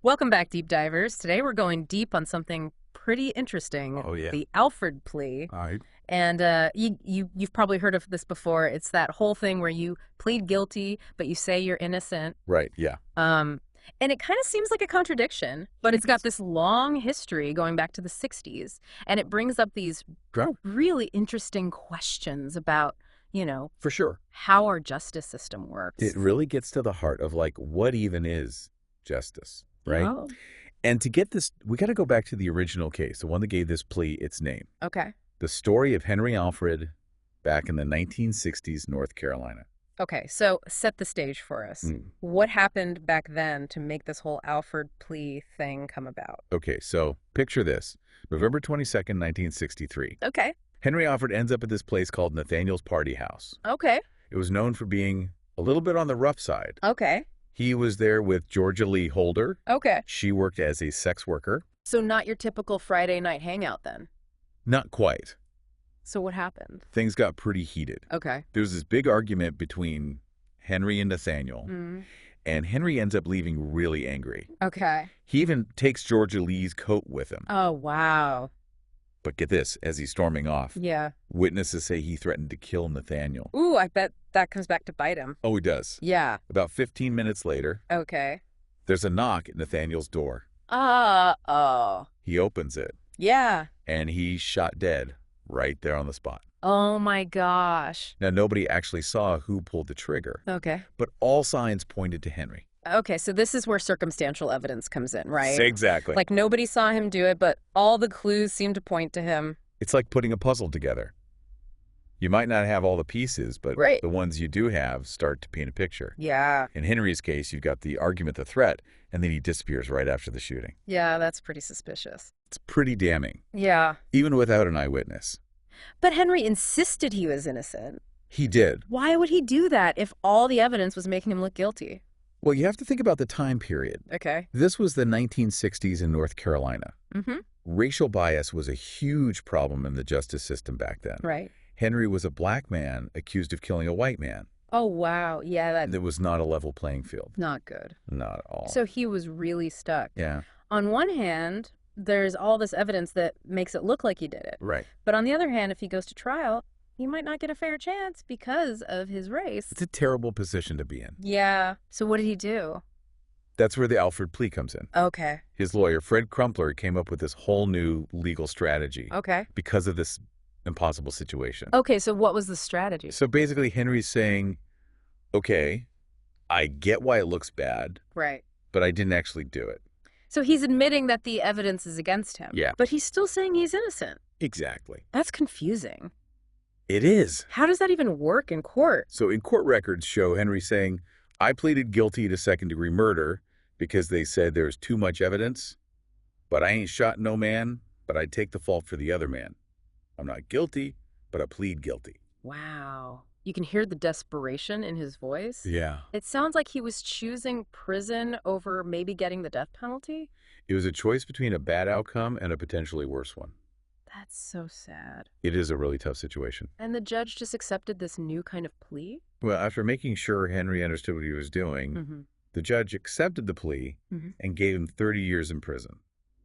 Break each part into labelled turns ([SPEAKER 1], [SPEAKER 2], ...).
[SPEAKER 1] Welcome back, Deep Divers. Today we're going deep on something pretty interesting,
[SPEAKER 2] Oh, yeah.
[SPEAKER 1] the Alfred Plea.
[SPEAKER 2] All right.
[SPEAKER 1] And you've probably heard of this before. It's that whole thing where you plead guilty, but you say you're innocent.
[SPEAKER 2] Right. Yeah.
[SPEAKER 1] And it kind of seems like a contradiction, but it's got this long history going back to the 60s. And it brings up these really interesting questions about,
[SPEAKER 2] For sure.
[SPEAKER 1] how our justice system works.
[SPEAKER 2] It really gets to the heart of like, what even is justice, right?
[SPEAKER 1] Oh,
[SPEAKER 2] And to get this, we got to go back to the original case, the one that gave this plea its name.
[SPEAKER 1] okay.
[SPEAKER 2] The story of Henry Alfred back in the 1960s, North Carolina.
[SPEAKER 1] Okay, so set the stage for us. What happened back then to make this whole Alfred Plea thing come about?
[SPEAKER 2] Okay, so picture this. November 22nd, 1963.
[SPEAKER 1] Okay.
[SPEAKER 2] Henry Alfred ends up at this place called Nathaniel's Party House.
[SPEAKER 1] Okay.
[SPEAKER 2] It was known for being a little bit on the rough side.
[SPEAKER 1] Okay.
[SPEAKER 2] He was there with Georgia Lee Holder.
[SPEAKER 1] Okay.
[SPEAKER 2] She worked as a sex worker.
[SPEAKER 1] So not your typical Friday night hangout then.
[SPEAKER 2] Not quite.
[SPEAKER 1] So what happened?
[SPEAKER 2] Things got pretty heated.
[SPEAKER 1] Okay.
[SPEAKER 2] There was this big argument between Henry and Nathaniel, and Henry ends up leaving really angry.
[SPEAKER 1] Okay.
[SPEAKER 2] He even takes Georgia Lee's coat with him.
[SPEAKER 1] Oh, wow.
[SPEAKER 2] But get this, as he's storming off,
[SPEAKER 1] Yeah.
[SPEAKER 2] witnesses say he threatened to kill Nathaniel.
[SPEAKER 1] Ooh, I bet that comes back to bite him.
[SPEAKER 2] Oh, he does.
[SPEAKER 1] Yeah.
[SPEAKER 2] About 15 minutes later,
[SPEAKER 1] Okay.
[SPEAKER 2] there's a knock at Nathaniel's door.
[SPEAKER 1] Oh.
[SPEAKER 2] He opens it,
[SPEAKER 1] Yeah.
[SPEAKER 2] and he's shot dead right there on the spot.
[SPEAKER 1] Oh my gosh.
[SPEAKER 2] Now, nobody actually saw who pulled the trigger,
[SPEAKER 1] Okay.
[SPEAKER 2] but all signs pointed to Henry.
[SPEAKER 1] Okay, so this is where circumstantial evidence comes in, right?
[SPEAKER 2] Exactly.
[SPEAKER 1] Like nobody saw him do it, but all the clues seem to point to him.
[SPEAKER 2] It's like putting a puzzle together. You might not have all the pieces, but
[SPEAKER 1] Right.
[SPEAKER 2] the ones you do have start to paint a picture.
[SPEAKER 1] Yeah.
[SPEAKER 2] In Henry's case, you've got the argument, the threat, and then he disappears right after the shooting.
[SPEAKER 1] Yeah, that's pretty suspicious.
[SPEAKER 2] It's pretty damning,
[SPEAKER 1] Yeah.
[SPEAKER 2] even without an eyewitness.
[SPEAKER 1] But Henry insisted he was innocent.
[SPEAKER 2] He did.
[SPEAKER 1] Why would he do that if all the evidence was making him look guilty?
[SPEAKER 2] Well, you have to think about the time period.
[SPEAKER 1] Okay.
[SPEAKER 2] This was the 1960s in North Carolina.
[SPEAKER 1] Mm-hmm.
[SPEAKER 2] Racial bias was a huge problem in the justice system back then.
[SPEAKER 1] Right.
[SPEAKER 2] Henry was a black man accused of killing a white man.
[SPEAKER 1] Oh, wow. Yeah, that's
[SPEAKER 2] It was not a level playing field.
[SPEAKER 1] not good.
[SPEAKER 2] Not at all.
[SPEAKER 1] So he was really stuck.
[SPEAKER 2] Yeah.
[SPEAKER 1] On one hand, there's all this evidence that makes it look like he did it.
[SPEAKER 2] Right.
[SPEAKER 1] But on the other hand, if he goes to trial, he might not get a fair chance because of his race.
[SPEAKER 2] It's a terrible position to be in.
[SPEAKER 1] Yeah. So what did he do?
[SPEAKER 2] That's where the Alfred Plea comes in.
[SPEAKER 1] Okay.
[SPEAKER 2] His lawyer, Fred Crumpler, came up with this whole new legal strategy
[SPEAKER 1] Okay.
[SPEAKER 2] because of this impossible situation.
[SPEAKER 1] Okay, so what was the strategy?
[SPEAKER 2] So basically, Henry's saying, okay, I get why it looks bad,
[SPEAKER 1] Right.
[SPEAKER 2] but I didn't actually do it.
[SPEAKER 1] So he's admitting that the evidence is against him.
[SPEAKER 2] Yeah.
[SPEAKER 1] But he's still saying he's innocent.
[SPEAKER 2] Exactly.
[SPEAKER 1] That's confusing.
[SPEAKER 2] It is.
[SPEAKER 1] How does that even work in court?
[SPEAKER 2] So in court records show Henry saying, I pleaded guilty to second-degree murder because they said there's too much evidence, but I ain't shot no man, but I take the fault for the other man. I'm not guilty, but I plead guilty.
[SPEAKER 1] Wow. You can hear the desperation in his voice.
[SPEAKER 2] Yeah.
[SPEAKER 1] It sounds like he was choosing prison over maybe getting the death penalty.
[SPEAKER 2] It was a choice between a bad outcome and a potentially worse one.
[SPEAKER 1] That's so sad.
[SPEAKER 2] It is a really tough situation.
[SPEAKER 1] And the judge just accepted this new kind of plea?
[SPEAKER 2] Well, after making sure Henry understood what he was doing,
[SPEAKER 1] Mm-hmm.
[SPEAKER 2] the judge accepted the plea and gave him 30 years in prison.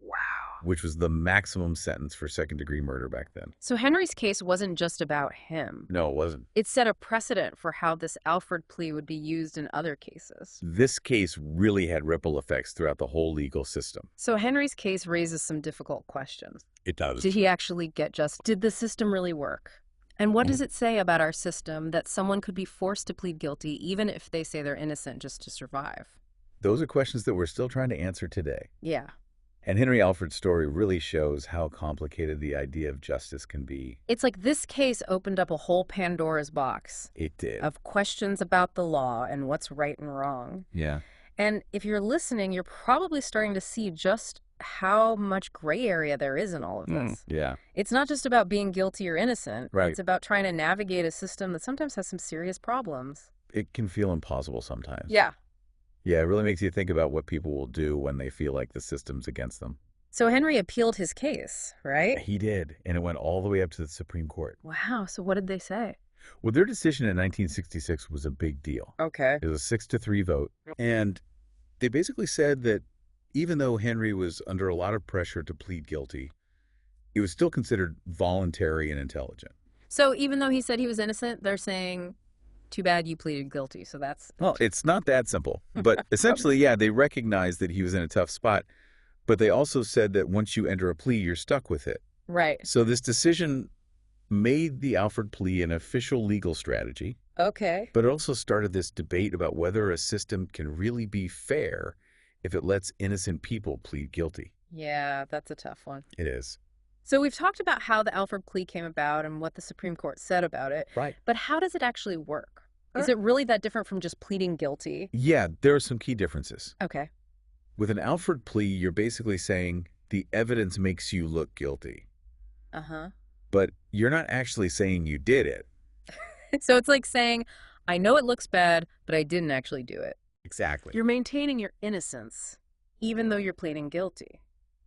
[SPEAKER 1] Wow.
[SPEAKER 2] Which was the maximum sentence for second-degree murder back then.
[SPEAKER 1] So Henry's case wasn't just about him.
[SPEAKER 2] No, it wasn't.
[SPEAKER 1] It set a precedent for how this Alfred plea would be used in other cases.
[SPEAKER 2] This case really had ripple effects throughout the whole legal system.
[SPEAKER 1] So Henry's case raises some difficult questions.
[SPEAKER 2] It does.
[SPEAKER 1] Did he actually get justice? Did the system really work? And what does it say about our system that someone could be forced to plead guilty even if they say they're innocent just to survive?
[SPEAKER 2] Those are questions that we're still trying to answer today.
[SPEAKER 1] Yeah.
[SPEAKER 2] And Henry Alfred's story really shows how complicated the idea of justice can be.
[SPEAKER 1] It's like this case opened up a whole Pandora's box
[SPEAKER 2] It did.
[SPEAKER 1] of questions about the law and what's right and wrong.
[SPEAKER 2] Yeah.
[SPEAKER 1] And if you're listening, you're probably starting to see just how much gray area there is in all of this.
[SPEAKER 2] Yeah.
[SPEAKER 1] It's not just about being guilty or innocent.
[SPEAKER 2] Right.
[SPEAKER 1] It's about trying to navigate a system that sometimes has some serious problems.
[SPEAKER 2] It can feel impossible sometimes.
[SPEAKER 1] Yeah.
[SPEAKER 2] Yeah, it really makes you think about what people will do when they feel like the system's against them.
[SPEAKER 1] So Henry appealed his case, right?
[SPEAKER 2] He did, and it went all the way up to the Supreme Court.
[SPEAKER 1] Wow. So what did they say?
[SPEAKER 2] Well, their decision in 1966 was a big deal.
[SPEAKER 1] Okay.
[SPEAKER 2] It was a 6-3 vote, and they basically said that even though Henry was under a lot of pressure to plead guilty, it was still considered voluntary and intelligent.
[SPEAKER 1] So even though he said he was innocent, they're saying, too bad you pleaded guilty. So that's
[SPEAKER 2] Well, it's not that simple. But essentially, yeah, they recognized that he was in a tough spot. But they also said that once you enter a plea, you're stuck with it.
[SPEAKER 1] right.
[SPEAKER 2] So this decision made the Alfred plea an official legal strategy,
[SPEAKER 1] Okay.
[SPEAKER 2] but it also started this debate about whether a system can really be fair if it lets innocent people plead guilty.
[SPEAKER 1] Yeah, that's a tough one.
[SPEAKER 2] It is.
[SPEAKER 1] So we've talked about how the Alfred plea came about and what the Supreme Court said about it.
[SPEAKER 2] Right.
[SPEAKER 1] But how does it actually work? Is it really that different from just pleading guilty?
[SPEAKER 2] Yeah, there are some key differences.
[SPEAKER 1] Okay.
[SPEAKER 2] With an Alfred plea, you're basically saying the evidence makes you look guilty,
[SPEAKER 1] Uh-huh.
[SPEAKER 2] but you're not actually saying you did it.
[SPEAKER 1] So it's like saying, I know it looks bad, but I didn't actually do it.
[SPEAKER 2] Exactly.
[SPEAKER 1] You're maintaining your innocence, even though you're pleading guilty.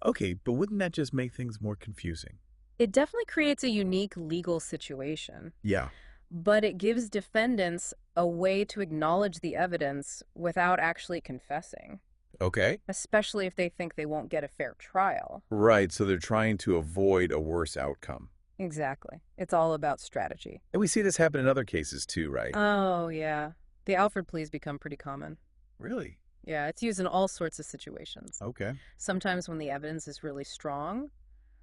[SPEAKER 2] Okay, but wouldn't that just make things more confusing?
[SPEAKER 1] It definitely creates a unique legal situation,
[SPEAKER 2] Yeah.
[SPEAKER 1] but it gives defendants a way to acknowledge the evidence without actually confessing,
[SPEAKER 2] Okay.
[SPEAKER 1] especially if they think they won't get a fair trial.
[SPEAKER 2] Right, so they're trying to avoid a worse outcome.
[SPEAKER 1] Exactly. It's all about strategy.
[SPEAKER 2] And we see this happen in other cases too, right?
[SPEAKER 1] Oh, yeah. The Alfred pleas become pretty common.
[SPEAKER 2] Really?
[SPEAKER 1] Yeah, it's used in all sorts of situations.
[SPEAKER 2] Okay.
[SPEAKER 1] Sometimes when the evidence is really strong,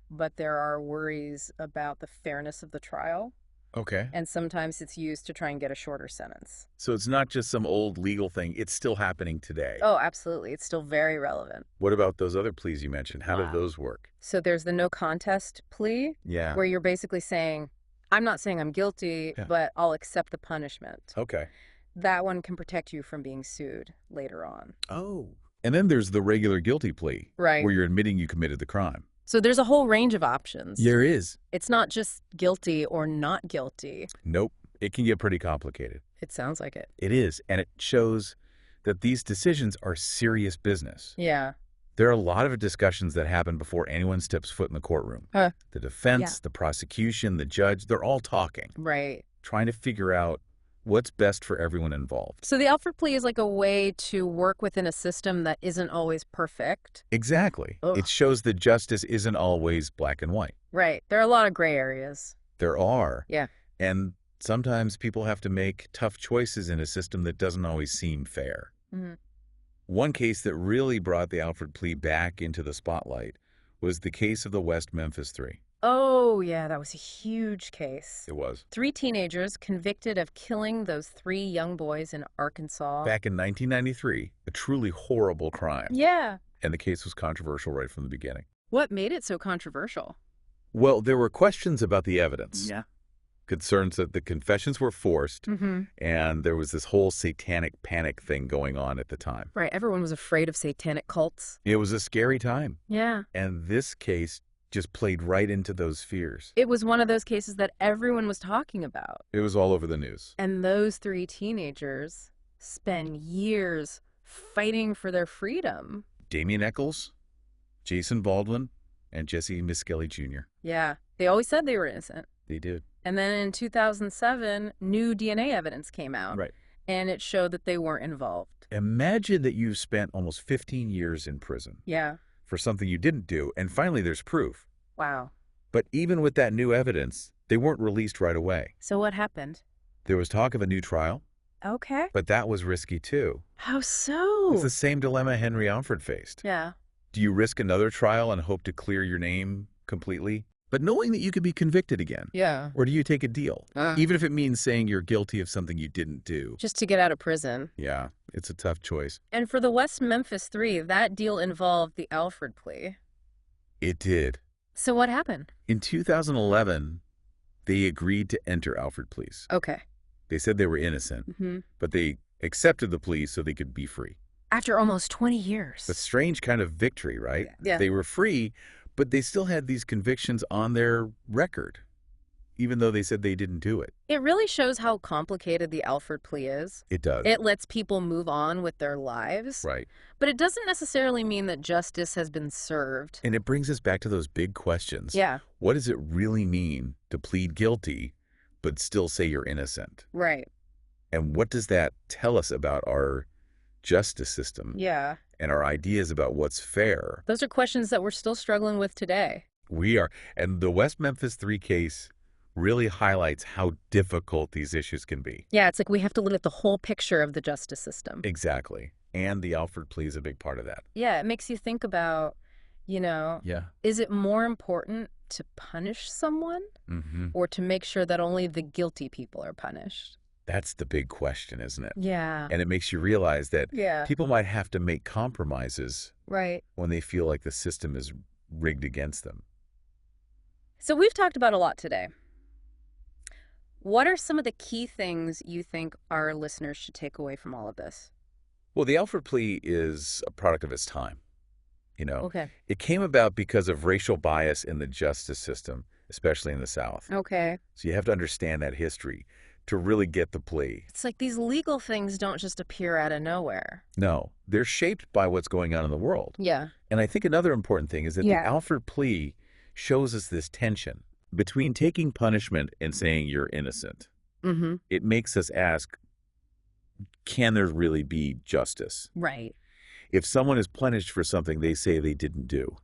[SPEAKER 1] but there are worries about the fairness of the trial.
[SPEAKER 2] Okay.
[SPEAKER 1] And sometimes it's used to try and get a shorter sentence.
[SPEAKER 2] So it's not just some old legal thing, it's still happening today.
[SPEAKER 1] Oh, absolutely. It's still very relevant.
[SPEAKER 2] What about those other pleas you mentioned? How do
[SPEAKER 1] Wow.
[SPEAKER 2] those work?
[SPEAKER 1] So there's the no contest plea,
[SPEAKER 2] Yeah.
[SPEAKER 1] where you're basically saying, I'm not saying I'm guilty,
[SPEAKER 2] Yeah.
[SPEAKER 1] but I'll accept the punishment.
[SPEAKER 2] Okay.
[SPEAKER 1] That one can protect you from being sued later on.
[SPEAKER 2] Oh. And then there's the regular guilty plea,
[SPEAKER 1] Right.
[SPEAKER 2] where you're admitting you committed the crime.
[SPEAKER 1] So there's a whole range of options.
[SPEAKER 2] There is.
[SPEAKER 1] It's not just guilty or not guilty.
[SPEAKER 2] Nope. It can get pretty complicated.
[SPEAKER 1] It sounds like it.
[SPEAKER 2] It is. And it shows that these decisions are serious business.
[SPEAKER 1] Yeah.
[SPEAKER 2] There are a lot of discussions that happen before anyone steps foot in the courtroom.
[SPEAKER 1] Huh.
[SPEAKER 2] The defense,
[SPEAKER 1] Yeah.
[SPEAKER 2] the prosecution, the judge, they're all talking,
[SPEAKER 1] Right.
[SPEAKER 2] trying to figure out what's best for everyone involved.
[SPEAKER 1] So the Alfred plea is like a way to work within a system that isn't always perfect.
[SPEAKER 2] Exactly.
[SPEAKER 1] Ugh.
[SPEAKER 2] It shows that justice isn't always black and white.
[SPEAKER 1] Right. There are a lot of gray areas.
[SPEAKER 2] There are.
[SPEAKER 1] Yeah.
[SPEAKER 2] And sometimes people have to make tough choices in a system that doesn't always seem fair.
[SPEAKER 1] Mm-hmm.
[SPEAKER 2] One case that really brought the Alfred plea back into the spotlight was the case of the West Memphis Three.
[SPEAKER 1] Oh, yeah, that was a huge case.
[SPEAKER 2] It was.
[SPEAKER 1] 3 teenagers convicted of killing those 3 young boys in Arkansas.
[SPEAKER 2] Back in 1993, a truly horrible crime.
[SPEAKER 1] Yeah.
[SPEAKER 2] And the case was controversial right from the beginning.
[SPEAKER 1] What made it so controversial?
[SPEAKER 2] Well, there were questions about the evidence.
[SPEAKER 1] Yeah.
[SPEAKER 2] Concerns that the confessions were forced,
[SPEAKER 1] Mm-hmm.
[SPEAKER 2] and there was this whole satanic panic thing going on at the time.
[SPEAKER 1] Right. Everyone was afraid of satanic cults.
[SPEAKER 2] It was a scary time.
[SPEAKER 1] Yeah.
[SPEAKER 2] And this case just played right into those fears.
[SPEAKER 1] It was one of those cases that everyone was talking about.
[SPEAKER 2] It was all over the news.
[SPEAKER 1] And those 3 teenagers spent years fighting for their freedom.
[SPEAKER 2] Damien Eccles, Jason Baldwin, and Jesse Miskelly Jr.
[SPEAKER 1] Yeah. They always said they were innocent.
[SPEAKER 2] They did.
[SPEAKER 1] And then in 2007, new DNA evidence came out.
[SPEAKER 2] Right.
[SPEAKER 1] And it showed that they weren't involved.
[SPEAKER 2] Imagine that you've spent almost 15 years in prison
[SPEAKER 1] Yeah.
[SPEAKER 2] for something you didn't do, and finally there's proof.
[SPEAKER 1] Wow.
[SPEAKER 2] But even with that new evidence, they weren't released right away.
[SPEAKER 1] So what happened?
[SPEAKER 2] There was talk of a new trial,
[SPEAKER 1] Okay.
[SPEAKER 2] but that was risky too.
[SPEAKER 1] How so?
[SPEAKER 2] It's the same dilemma Henry Alfred faced.
[SPEAKER 1] Yeah.
[SPEAKER 2] Do you risk another trial and hope to clear your name completely, but knowing that you could be convicted again?
[SPEAKER 1] Yeah.
[SPEAKER 2] Or do you take a deal, even if it means saying you're guilty of something you didn't do?
[SPEAKER 1] Just to get out of prison.
[SPEAKER 2] Yeah, it's a tough choice.
[SPEAKER 1] And for the West Memphis Three, that deal involved the Alfred plea.
[SPEAKER 2] It did.
[SPEAKER 1] So what happened?
[SPEAKER 2] In 2011, they agreed to enter Alfred pleas.
[SPEAKER 1] Okay.
[SPEAKER 2] They said they were innocent,
[SPEAKER 1] Mm-hmm.
[SPEAKER 2] but they accepted the plea so they could be free.
[SPEAKER 1] After almost 20 years.
[SPEAKER 2] A strange kind of victory, right?
[SPEAKER 1] Yeah.
[SPEAKER 2] They were free, but they still had these convictions on their record, even though they said they didn't do it.
[SPEAKER 1] It really shows how complicated the Alfred plea is.
[SPEAKER 2] It does.
[SPEAKER 1] It lets people move on with their lives.
[SPEAKER 2] Right.
[SPEAKER 1] But it doesn't necessarily mean that justice has been served.
[SPEAKER 2] And it brings us back to those big questions.
[SPEAKER 1] Yeah.
[SPEAKER 2] What does it really mean to plead guilty, but still say you're innocent?
[SPEAKER 1] Right.
[SPEAKER 2] And what does that tell us about our justice system
[SPEAKER 1] Yeah.
[SPEAKER 2] and our ideas about what's fair.
[SPEAKER 1] Those are questions that we're still struggling with today.
[SPEAKER 2] We are. And the West Memphis Three case really highlights how difficult these issues can be.
[SPEAKER 1] Yeah, it's like we have to look at the whole picture of the justice system.
[SPEAKER 2] Exactly. And the Alfred Plea is a big part of that.
[SPEAKER 1] Yeah, it makes you think about,
[SPEAKER 2] Yeah.
[SPEAKER 1] is it more important to punish someone
[SPEAKER 2] Mm-hmm.
[SPEAKER 1] or to make sure that only the guilty people are punished?
[SPEAKER 2] That's the big question, isn't it?
[SPEAKER 1] Yeah.
[SPEAKER 2] And it makes you realize that
[SPEAKER 1] Yeah.
[SPEAKER 2] people might have to make compromises
[SPEAKER 1] Right.
[SPEAKER 2] when they feel like the system is rigged against them.
[SPEAKER 1] So we've talked about a lot today. What are some of the key things you think our listeners should take away from all of this?
[SPEAKER 2] Well, the Alfred Plea is a product of its time.
[SPEAKER 1] Okay.
[SPEAKER 2] It came about because of racial bias in the justice system, especially in the South.
[SPEAKER 1] Okay.
[SPEAKER 2] So you have to understand that history to really get the plea.
[SPEAKER 1] It's like these legal things don't just appear out of nowhere.
[SPEAKER 2] No, they're shaped by what's going on in the world.
[SPEAKER 1] Yeah.
[SPEAKER 2] And I think another important thing is that
[SPEAKER 1] Yeah.
[SPEAKER 2] the Alfred Plea shows us this tension between taking punishment and saying you're innocent.
[SPEAKER 1] Mm-hmm.
[SPEAKER 2] It makes us ask, can there really be justice?
[SPEAKER 1] Right.
[SPEAKER 2] If someone is punished for something they say they didn't do.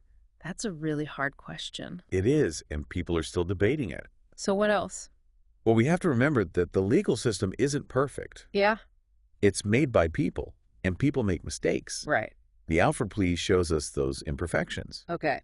[SPEAKER 1] That's a really hard question.
[SPEAKER 2] It is, and people are still debating it.
[SPEAKER 1] So what else?
[SPEAKER 2] Well, we have to remember that the legal system isn't perfect.
[SPEAKER 1] Yeah.
[SPEAKER 2] It's made by people, and people make mistakes.
[SPEAKER 1] Right.
[SPEAKER 2] The Alfred Plea shows us those imperfections.
[SPEAKER 1] Okay.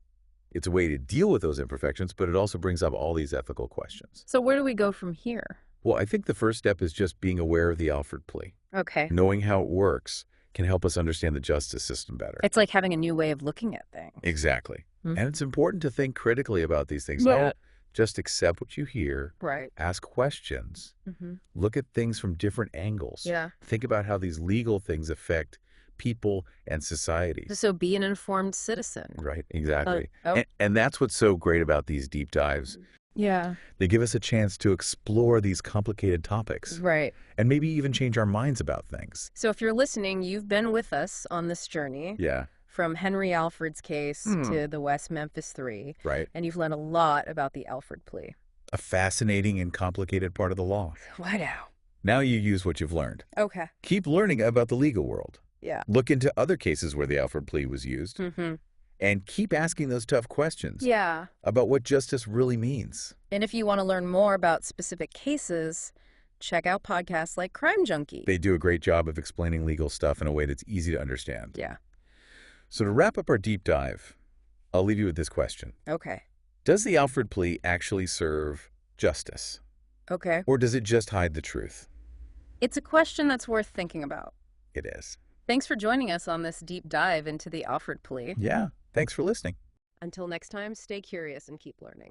[SPEAKER 2] It's a way to deal with those imperfections, but it also brings up all these ethical questions.
[SPEAKER 1] So where do we go from here?
[SPEAKER 2] Well, I think the first step is just being aware of the Alfred Plea.
[SPEAKER 1] Okay.
[SPEAKER 2] Knowing how it works can help us understand the justice system better.
[SPEAKER 1] It's like having a new way of looking at things.
[SPEAKER 2] Exactly.
[SPEAKER 1] Mhm.
[SPEAKER 2] And it's important to think critically about these things.
[SPEAKER 1] Yeah.
[SPEAKER 2] Don't just accept what you hear.
[SPEAKER 1] Right.
[SPEAKER 2] Ask questions.
[SPEAKER 1] Mm-hmm.
[SPEAKER 2] Look at things from different angles.
[SPEAKER 1] Yeah.
[SPEAKER 2] Think about how these legal things affect people and society.
[SPEAKER 1] So be an informed citizen.
[SPEAKER 2] Right, exactly.
[SPEAKER 1] Oh.
[SPEAKER 2] And that's what's so great about these deep dives.
[SPEAKER 1] Yeah.
[SPEAKER 2] They give us a chance to explore these complicated topics
[SPEAKER 1] Right.
[SPEAKER 2] and maybe even change our minds about things.
[SPEAKER 1] So if you're listening, you've been with us on this journey
[SPEAKER 2] Yeah,
[SPEAKER 1] from Henry Alfred's case to the West Memphis Three,
[SPEAKER 2] right.
[SPEAKER 1] and you've learned a lot about the Alfred Plea.
[SPEAKER 2] A fascinating and complicated part of the law.
[SPEAKER 1] Why now?
[SPEAKER 2] Now you use what you've learned.
[SPEAKER 1] Okay.
[SPEAKER 2] Keep learning about the legal world.
[SPEAKER 1] Yeah.
[SPEAKER 2] Look into other cases where the Alfred Plea was used.
[SPEAKER 1] Mm-hmm.
[SPEAKER 2] And keep asking those tough questions
[SPEAKER 1] Yeah.
[SPEAKER 2] about what justice really means.
[SPEAKER 1] And if you want to learn more about specific cases, check out podcasts like Crime Junkie.
[SPEAKER 2] They do a great job of explaining legal stuff in a way that's easy to understand.
[SPEAKER 1] Yeah.
[SPEAKER 2] So to wrap up our deep dive, I'll leave you with this question.
[SPEAKER 1] Okay.
[SPEAKER 2] Does the Alfred Plea actually serve justice?
[SPEAKER 1] Okay.
[SPEAKER 2] Or does it just hide the truth?
[SPEAKER 1] It's a question that's worth thinking about.
[SPEAKER 2] It is.
[SPEAKER 1] Thanks for joining us on this deep dive into the Alfred Plea.
[SPEAKER 2] Yeah. Thanks for listening.
[SPEAKER 1] Until next time, stay curious and keep learning.